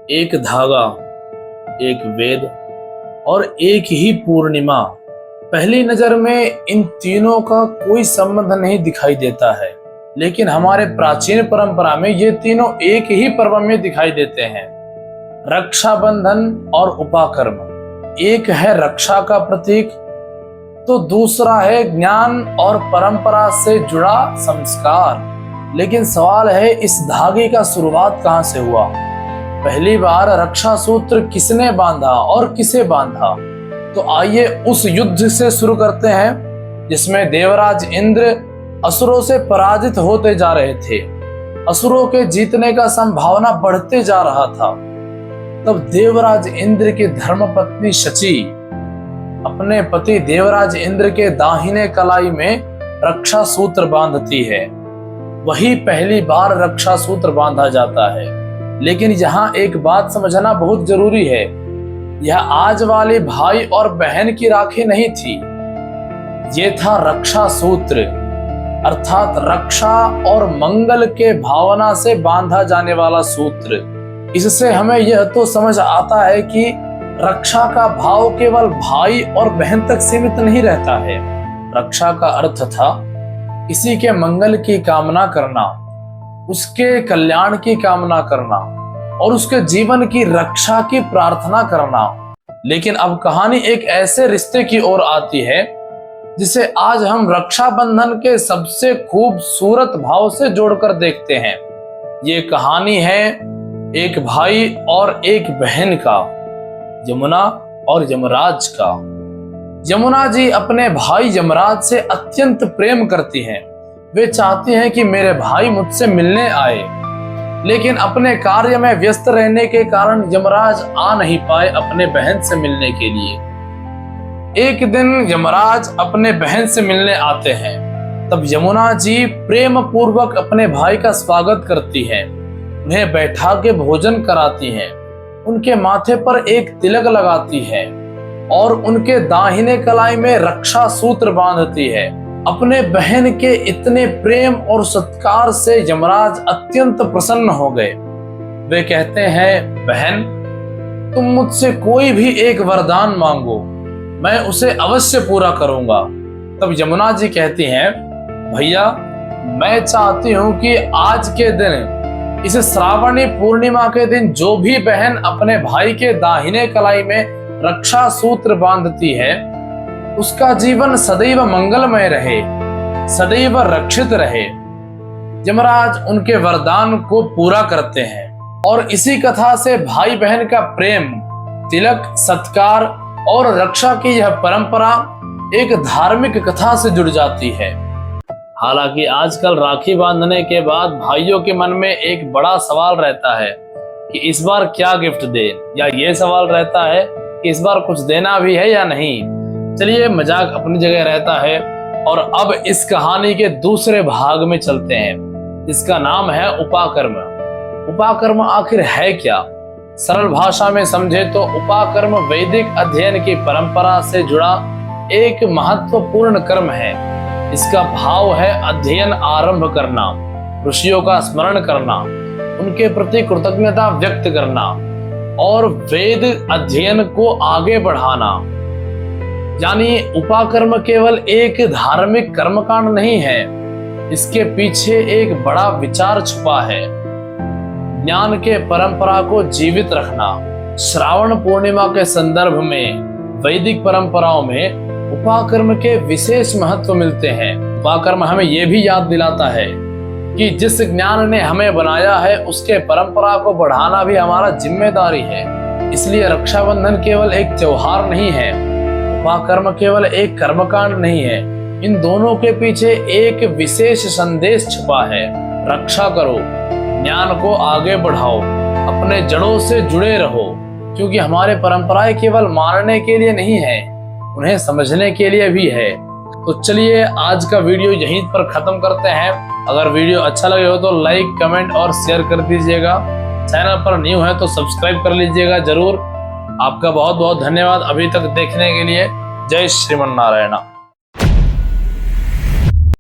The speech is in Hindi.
एक धागा, एक वेद और एक ही पूर्णिमा। पहली नजर में इन तीनों का कोई संबंध नहीं दिखाई देता है, लेकिन हमारे प्राचीन परंपरा में ये तीनों एक ही पर्व में दिखाई देते हैं। रक्षाबंधन और उपाकर्म, एक है रक्षा का प्रतीक तो दूसरा है ज्ञान और परंपरा से जुड़ा संस्कार। लेकिन सवाल है, इस धागे का शुरुआत कहां से हुआ? पहली बार रक्षा सूत्र किसने बांधा और किसे बांधा? तो आइए उस युद्ध से शुरू करते हैं जिसमें देवराज इंद्र असुरों से पराजित होते जा रहे थे। असुरों के जीतने का संभावना बढ़ते जा रहा था। तब देवराज इंद्र की धर्मपत्नी शची अपने पति देवराज इंद्र के दाहिने कलाई में रक्षा सूत्र बांधती है। वही पहली बार रक्षा सूत्र बांधा जाता है। लेकिन यहाँ एक बात समझना बहुत जरूरी है, यह आज वाले भाई और बहन की राखी नहीं थी, ये था रक्षा सूत्र, अर्थात रक्षा और मंगल के भावना से बांधा जाने वाला सूत्र। इससे हमें यह तो समझ आता है कि रक्षा का भाव केवल भाई और बहन तक सीमित नहीं रहता है। रक्षा का अर्थ था किसी के मंगल की कामना करना, उसके कल्याण की कामना करना और उसके जीवन की रक्षा की प्रार्थना करना। लेकिन अब कहानी एक ऐसे रिश्ते की ओर आती है जिसे आज हम रक्षाबंधन के सबसे खूबसूरत भाव से जोड़कर देखते हैं। ये कहानी है एक भाई और एक बहन का, यमुना और यमराज का। यमुना जी अपने भाई यमराज से अत्यंत प्रेम करती हैं। वे चाहती हैं कि मेरे भाई मुझसे मिलने आए, लेकिन अपने कार्य में व्यस्त रहने के कारण यमराज आ नहीं पाए अपने बहन से मिलने के लिए। एक दिन यमराज अपने बहन से मिलने आते हैं। तब यमुना जी प्रेम पूर्वक अपने भाई का स्वागत करती हैं, उन्हें बैठा के भोजन कराती हैं, उनके माथे पर एक तिलक लगाती है और उनके दाहिने कलाई में रक्षा सूत्र बांधती है। अपने बहन के इतने प्रेम और सत्कार से यमराज अत्यंत प्रसन्न हो गए। वे कहते हैं, बहन तुम मुझसे कोई भी एक वरदान मांगो, मैं उसे अवश्य पूरा करूंगा। तब यमुना जी कहती हैं, भैया मैं चाहती हूं कि आज के दिन, इस श्रावणी पूर्णिमा के दिन जो भी बहन अपने भाई के दाहिने कलाई में रक्षा सूत्र बांधती है उसका जीवन सदैव मंगलमय रहे, सदैव रक्षित रहे। यमराज उनके वरदान को पूरा करते हैं और इसी कथा से भाई बहन का प्रेम, तिलक, सत्कार और रक्षा की यह परंपरा एक धार्मिक कथा से जुड़ जाती है। हालांकि आजकल राखी बांधने के बाद भाइयों के मन में एक बड़ा सवाल रहता है कि इस बार क्या गिफ्ट दे, या ये सवाल रहता है कि इस बार कुछ देना भी है या नहीं। चलिए, मजाक अपनी जगह रहता है और अब इस कहानी के दूसरे भाग में चलते हैं, जिसका नाम है उपाकर्म। उपाकर्म आखिर है क्या? सरल भाषा में समझे तो उपाकर्म वैदिक अध्ययन की परंपरा से जुड़ा एक महत्वपूर्ण कर्म है। इसका भाव है अध्ययन आरंभ करना, ऋषियों का स्मरण करना, उनके प्रति कृतज्ञता व्यक्त करना और वेद अध्ययन को आगे बढ़ाना। यानी उपाकर्म केवल एक धार्मिक कर्मकांड नहीं है, इसके पीछे एक बड़ा विचार छुपा है, ज्ञान के परंपरा को जीवित रखना। श्रावण पूर्णिमा के संदर्भ में वैदिक परंपराओं में उपाकर्म के विशेष महत्व मिलते हैं। उपाकर्म हमें यह भी याद दिलाता है कि जिस ज्ञान ने हमें बनाया है उसके परंपरा को बढ़ाना भी हमारा जिम्मेदारी है। इसलिए रक्षाबंधन केवल एक त्योहार नहीं है, उपाकर्म केवल एक कर्मकांड नहीं है, इन दोनों के पीछे एक विशेष संदेश छुपा है। रक्षा करो, ज्ञान को आगे बढ़ाओ, अपने जड़ों से जुड़े रहो, क्योंकि हमारे परंपराएं केवल मानने के लिए नहीं है, उन्हें समझने के लिए भी है। तो चलिए आज का वीडियो यहीं पर खत्म करते हैं। अगर वीडियो अच्छा लगे हो तो लाइक, कमेंट और शेयर कर दीजिएगा। चैनल पर न्यू है तो सब्सक्राइब कर लीजिएगा जरूर। आपका बहुत बहुत धन्यवाद अभी तक देखने के लिए। जय श्रीमन नारायण।